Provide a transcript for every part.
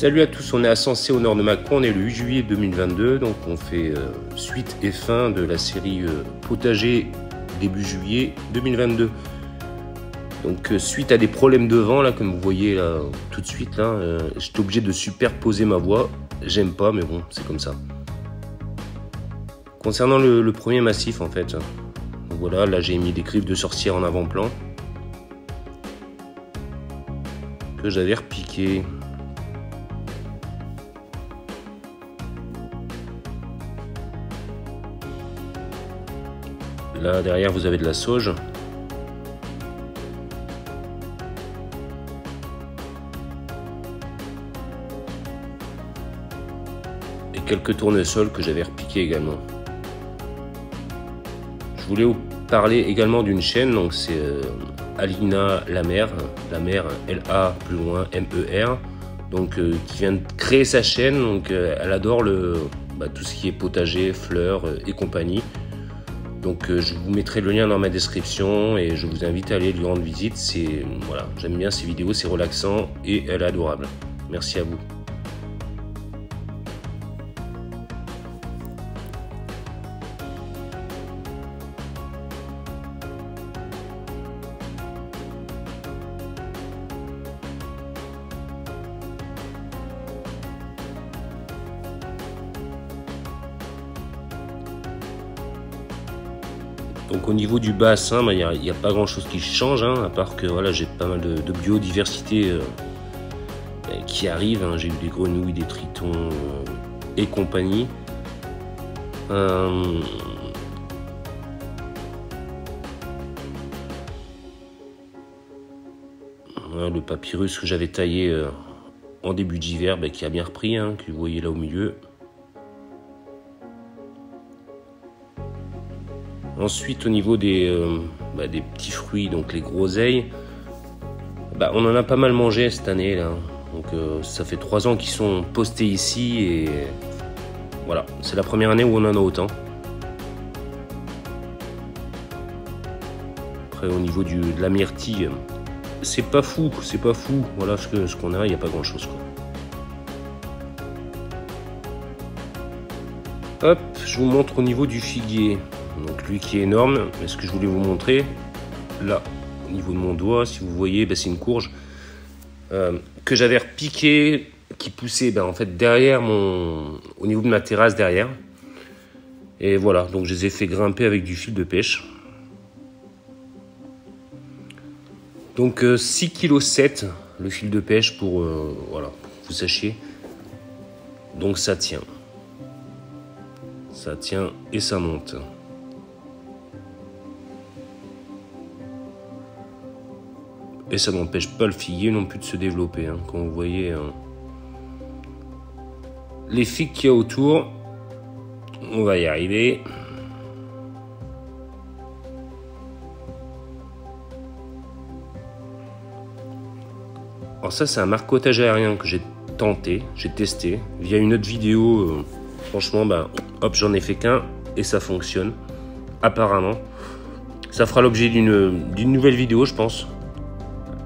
Salut à tous, on est à Sensé au nord de Mâcon, on est le 8 juillet 2022, donc on fait suite et fin de la série potager début juillet 2022. Donc suite à des problèmes de vent, là, comme vous voyez là, tout de suite, là, j'étais obligé de superposer ma voix, j'aime pas mais bon, c'est comme ça. Concernant le premier massif en fait, donc voilà, là j'ai mis des griffes de sorcière en avant-plan, que j'avais repiqué. Là derrière vous avez de la sauge. Et quelques tournesols que j'avais repiqués également. Je voulais vous parler également d'une chaîne, donc c'est Alina Lamer, L-A plus loin M-E-R, donc qui vient de créer sa chaîne, donc elle adore tout ce qui est potager, fleurs et compagnie. Donc je vous mettrai le lien dans ma description et je vous invite à aller lui rendre visite. Voilà, j'aime bien ces vidéos, c'est relaxant et elle est adorable. Merci à vous. Donc au niveau du bassin, il n'y a pas grand chose qui change, hein, à part que voilà, j'ai pas mal de biodiversité qui arrive, hein. J'ai eu des grenouilles, des tritons et compagnie. Le papyrus que j'avais taillé en début d'hiver, qui a bien repris, hein, que vous voyez là au milieu. Ensuite, au niveau des petits fruits, donc les groseilles, on en a pas mal mangé cette année là. Donc ça fait 3 ans qu'ils sont postés ici et voilà, c'est la première année où on en a autant. Après, au niveau de la myrtille, c'est pas fou. Voilà ce qu'on a, il n'y a pas grand chose, quoi. Hop, je vous montre au niveau du figuier. Donc lui qui est énorme, mais ce que je voulais vous montrer, là, au niveau de mon doigt, si vous voyez, c'est une courge que j'avais repiquée, qui poussait en fait derrière au niveau de ma terrasse derrière. Et voilà, donc je les ai fait grimper avec du fil de pêche. Donc 6,7 kg le fil de pêche pour voilà, pour que vous sachiez. Donc ça tient. Ça tient et ça monte. Et ça n'empêche pas le figuier non plus de se développer, hein. Quand vous voyez les figues qu'il y a autour, on va y arriver. Alors ça, c'est un marcotage aérien que j'ai testé via une autre vidéo. Franchement, hop, j'en ai fait qu'un et ça fonctionne apparemment. Ça fera l'objet d'une nouvelle vidéo, je pense.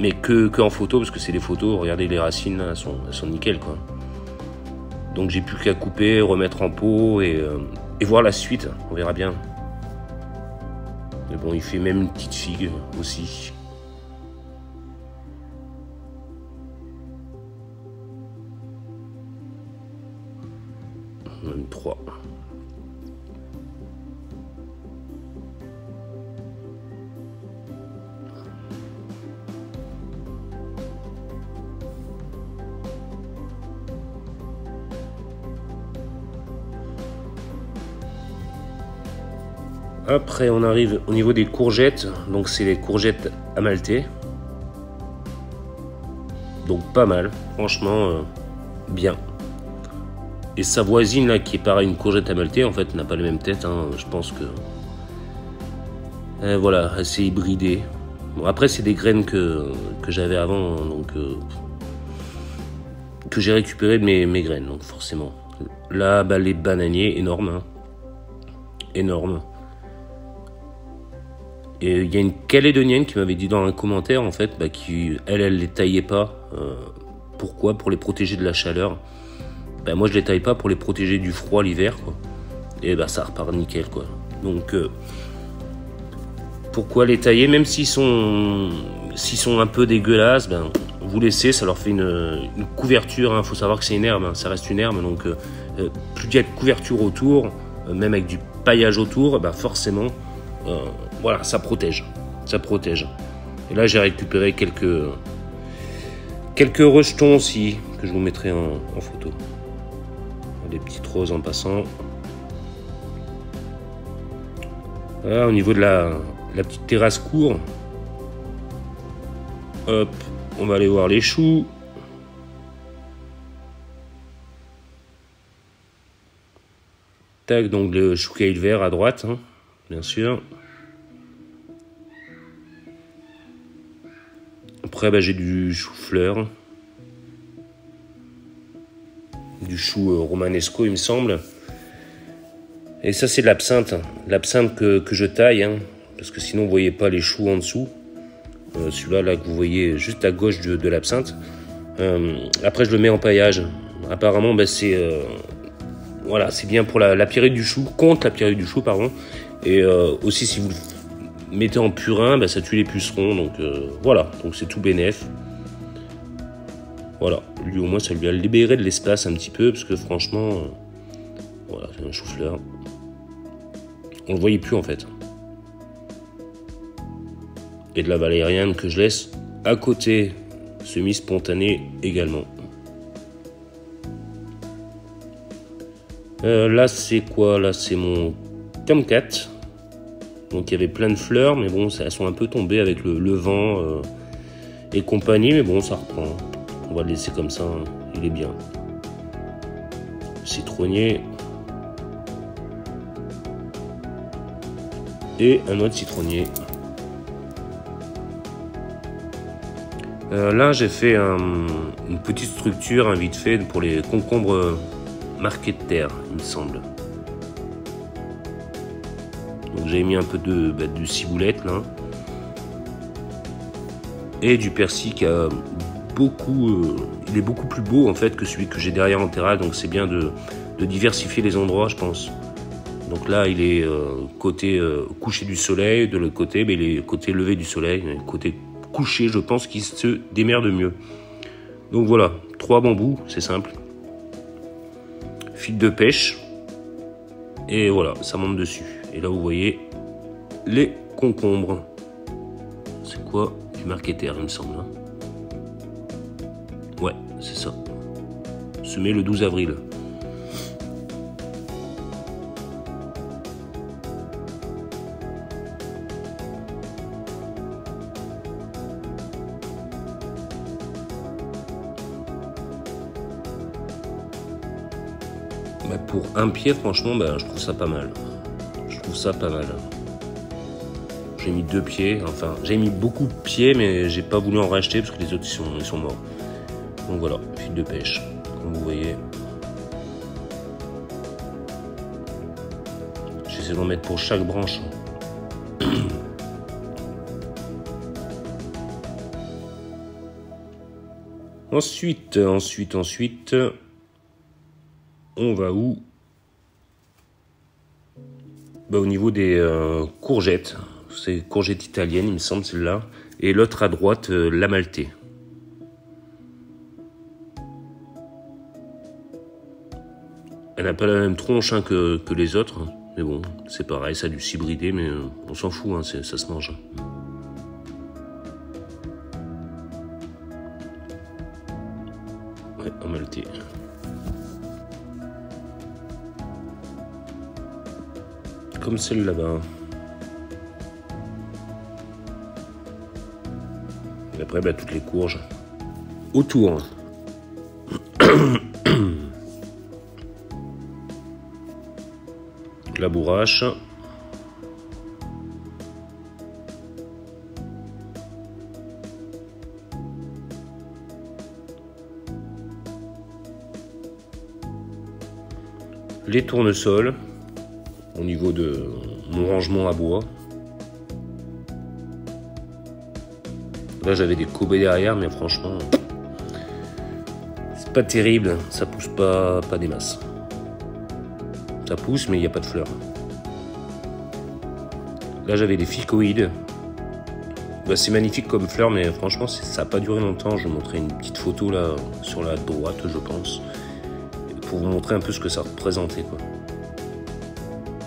Mais que en photo, parce que c'est des photos, regardez les racines, là, elles sont nickel, quoi. Donc j'ai plus qu'à couper, remettre en pot et voir la suite, on verra bien. Mais bon, il fait même une petite figue aussi. Même 3. Après, on arrive au niveau des courgettes. Donc, c'est les courgettes amaltées. Donc, pas mal. Franchement, bien. Et sa voisine, là, qui est pareil, une courgette amaltée, en fait, n'a pas la même tête, hein. Je pense que... voilà, assez hybridée. Bon, après, c'est des graines que j'avais avant, donc... que j'ai récupéré de mes graines, donc forcément. Là, les bananiers, énormes, hein. Énormes. Et il y a une Calédonienne qui m'avait dit dans un commentaire en fait, elle les taillait pas Pourquoi? Pour les protéger de la chaleur. Ben, moi je les taille pas pour les protéger du froid l'hiver, quoi. Et ben ça repart nickel, quoi. Donc pourquoi les tailler? Même s'ils sont un peu dégueulasses, ben vous laissez, ça leur fait une couverture, hein. Faut savoir que c'est une herbe, hein. Ça reste une herbe, donc plus il y a de couverture autour, même avec du paillage autour, ben forcément voilà, ça protège. Et là j'ai récupéré quelques rejetons aussi que je vous mettrai en photo. Des petites roses en passant. Voilà, au niveau de la petite terrasse cour. Hop, on va aller voir les choux. Tac, donc le chou caille vert à droite, hein, bien sûr. Après, bah, j'ai du chou-fleur. Du chou romanesco, il me semble. Et ça, c'est de l'absinthe. L'absinthe que je taille, hein, parce que sinon, vous ne voyez pas les choux en dessous. Celui-là, là, que vous voyez juste à gauche de l'absinthe. Après, je le mets en paillage. Apparemment, bah, c'est voilà, c'est bien pour la pyrite du chou, contre la pyrite du chou, pardon. Et aussi, si vous le mettez en purin, bah, ça tue les pucerons. Donc voilà, donc c'est tout bénef. Voilà, lui au moins ça lui a libéré de l'espace un petit peu, parce que franchement, voilà, c'est un chou-fleur. On le voyait plus en fait. Et de la valériane que je laisse à côté, semi-spontanée également. Là c'est quoi? Là c'est mon Tomcat. Donc il y avait plein de fleurs, mais bon, elles sont un peu tombées avec le vent et compagnie, mais bon, ça reprend. On va le laisser comme ça, hein. Il est bien. Citronnier. Et un autre citronnier. Là, j'ai fait une petite structure, vite fait, pour les concombres marqués de terre, il me semble. Donc j'ai mis un peu de ciboulette, là. Et du persil qui a il est beaucoup plus beau en fait que celui que j'ai derrière en terrasse, donc c'est bien de diversifier les endroits, je pense. Donc là il est côté coucher du soleil, de l'autre côté il est côté lever du soleil, côté couché je pense qu'il se démerde mieux. Donc voilà, 3 bambous, c'est simple, fil de pêche, et voilà, ça monte dessus. Et là vous voyez les concombres, c'est quoi? Du marqueter il me semble, hein. Ouais, c'est ça. Semé le 12 avril. Bah pour un pied, franchement, bah, je trouve ça pas mal. J'ai mis 2 pieds, enfin, j'ai mis beaucoup de pieds, mais j'ai pas voulu en racheter parce que les autres ils sont morts. Donc voilà, fil de pêche, comme vous voyez. J'essaie d'en mettre pour chaque branche. Ensuite, on va où? Bah, au niveau des courgettes. C'est courgettes italiennes, il me semble, celle-là. Et l'autre à droite, la maltais. Elle n'a pas la même tronche, hein, que les autres. Mais bon, c'est pareil, ça a dû s'hybrider, mais on s'en fout, hein, ça se mange. Ouais, en maltais. Comme celle là-bas. Et après, bah, toutes les courges autour. La bourrache. Les tournesols au niveau de mon rangement à bois. Là j'avais des cobés derrière, mais franchement pas terrible, ça pousse pas des masses. Ça pousse, mais il n'y a pas de fleurs. Là, j'avais des ficoïdes. Bah, c'est magnifique comme fleur, mais franchement, ça n'a pas duré longtemps. Je vais vous montrer une petite photo là, sur la droite, je pense, pour vous montrer un peu ce que ça représentait, quoi.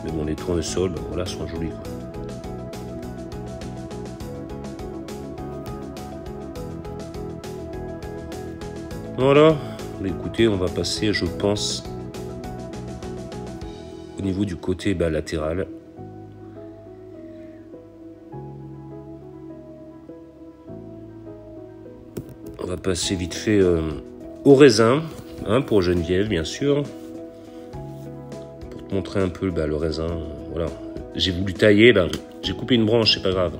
Mais bon, les tournesols, bah, voilà, sont jolis, quoi. Voilà, bah, écoutez, on va passer, je pense, au niveau du côté latéral. On va passer vite fait au raisin, hein, pour Geneviève, bien sûr. Pour te montrer un peu le raisin, voilà. J'ai voulu tailler, j'ai coupé une branche, c'est pas grave.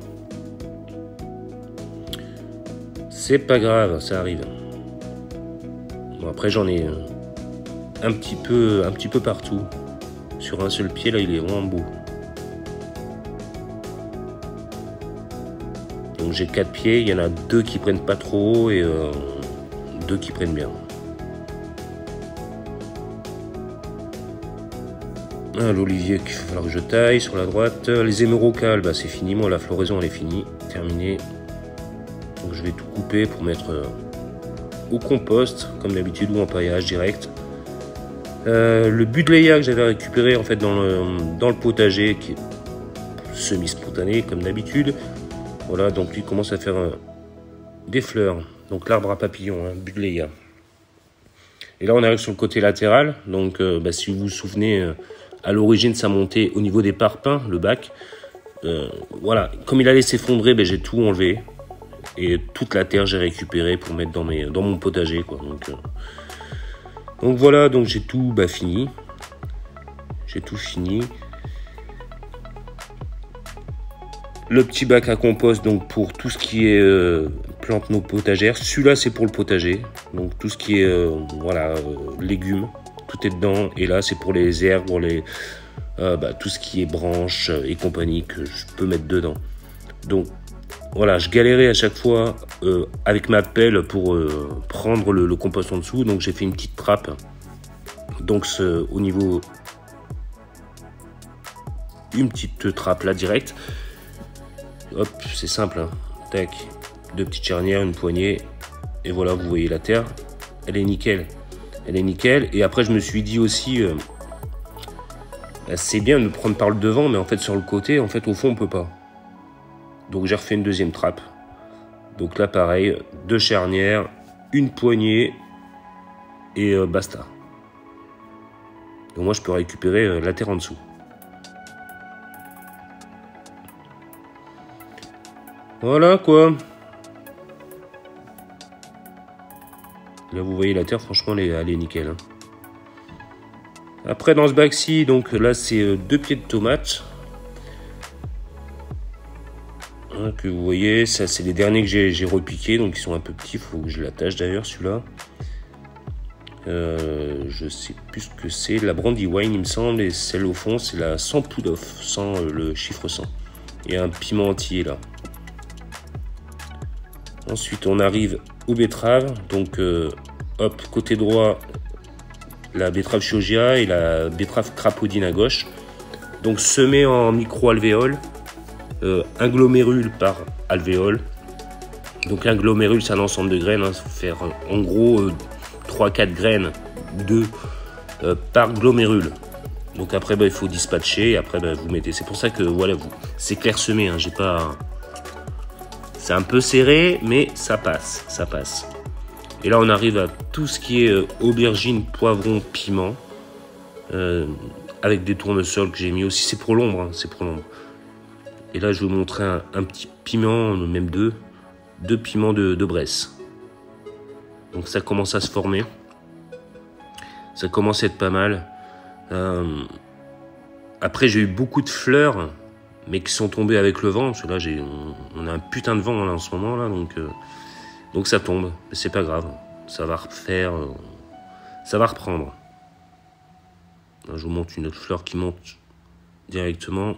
C'est pas grave, ça arrive. Bon, après j'en ai un petit peu partout. Sur un seul pied, là il est vraiment beau. Donc j'ai 4 pieds, il y en a 2 qui prennent pas trop et 2 qui prennent bien. L'olivier qu'il va falloir que je taille sur la droite. Les hémérocales, c'est fini, moi la floraison elle est finie, terminée. Donc je vais tout couper pour mettre au compost, comme d'habitude, ou en paillage direct. Le buddleia que j'avais récupéré en fait dans le potager, qui est semi-spontané comme d'habitude. Voilà, donc il commence à faire des fleurs. Donc l'arbre à papillons, hein, buddleia. Et là on arrive sur le côté latéral. Donc si vous vous souvenez, à l'origine ça montait au niveau des parpaings, le bac. Voilà, comme il allait s'effondrer, j'ai tout enlevé. Et toute la terre j'ai récupéré pour mettre dans mon potager, quoi. Donc voilà, donc j'ai tout fini. J'ai tout fini. Le petit bac à compost, donc pour tout ce qui est plantes non potagères. Celui-là c'est pour le potager. Donc tout ce qui est légumes, tout est dedans. Et là c'est pour les herbes, pour tout ce qui est branches et compagnie que je peux mettre dedans. Donc voilà, je galérais à chaque fois avec ma pelle pour prendre le compost en dessous. Donc j'ai fait une petite trappe. Donc au niveau, une petite trappe là direct. Hop, c'est simple, hein. Tac, 2 petites charnières, une poignée. Et voilà, vous voyez la terre. Elle est nickel. Elle est nickel. Et après je me suis dit aussi, c'est bien de prendre par le devant, mais en fait sur le côté, en fait au fond on peut pas. Donc j'ai refait une deuxième trappe. Donc là pareil, 2 charnières, une poignée et basta. Donc moi je peux récupérer la terre en dessous. Voilà quoi. Là vous voyez la terre, franchement elle est nickel, hein. Après dans ce bac-ci, donc là c'est 2 pieds de tomates. Que vous voyez, ça c'est les derniers que j'ai repiqués, donc ils sont un peu petits, il faut que je l'attache d'ailleurs celui-là. Je sais plus ce que c'est, la Brandywine il me semble, et celle au fond c'est la 100 Poudre, 100, le chiffre 100. Et un piment entier là. Ensuite on arrive aux betteraves, donc hop, côté droit, la betterave Chioggia et la betterave Crapaudine à gauche. Donc semé en micro-alvéole. Un glomérule par alvéole. Donc un glomérule c'est un ensemble de graines, hein. Ça faut faire en gros 3-4 graines, 2 par glomérule. Donc après il faut dispatcher et après vous mettez. C'est pour ça que voilà, c'est clairsemé, hein. J'ai pas. C'est un peu serré mais ça passe, ça passe. Et là on arrive à tout ce qui est aubergine, poivron, piment. Avec des tournesols que j'ai mis aussi, c'est pour l'ombre, hein, c'est pour l'ombre. Et là, je vais vous montrer un petit piment, même 2 piments de Bresse. Donc ça commence à se former. Ça commence à être pas mal. Après, j'ai eu beaucoup de fleurs, mais qui sont tombées avec le vent. Parce que là, on a un putain de vent là, en ce moment. Là, donc ça tombe. Mais c'est pas grave. Ça va refaire. Ça va reprendre. Là, je vous montre une autre fleur qui monte directement.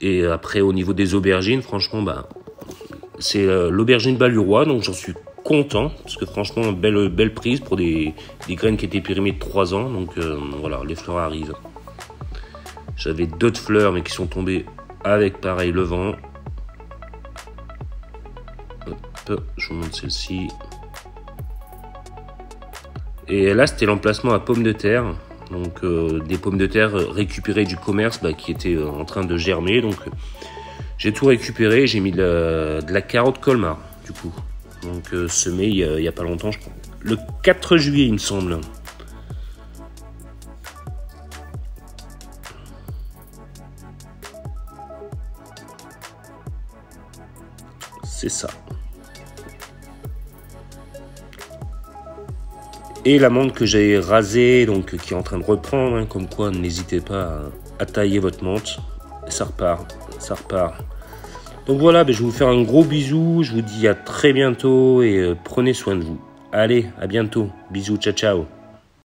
Et après, au niveau des aubergines, franchement, c'est l'aubergine Balurois, donc j'en suis content, parce que franchement, belle prise pour des graines qui étaient périmées de 3 ans. Donc voilà, les fleurs arrivent. J'avais d'autres fleurs, mais qui sont tombées avec pareil le vent. Hop, je vous montre celle-ci. Et là, c'était l'emplacement à pommes de terre. Donc des pommes de terre récupérées du commerce qui étaient en train de germer. Donc j'ai tout récupéré, j'ai mis de la carotte Colmar du coup. Donc semée il y a pas longtemps, je crois. Le 4 juillet il me semble. C'est ça. Et l'amande que j'ai rasée, donc qui est en train de reprendre, hein, comme quoi n'hésitez pas à tailler votre menthe. Ça repart, ça repart. Donc voilà, je vais vous faire un gros bisou, je vous dis à très bientôt et prenez soin de vous. Allez, à bientôt, bisous, ciao ciao.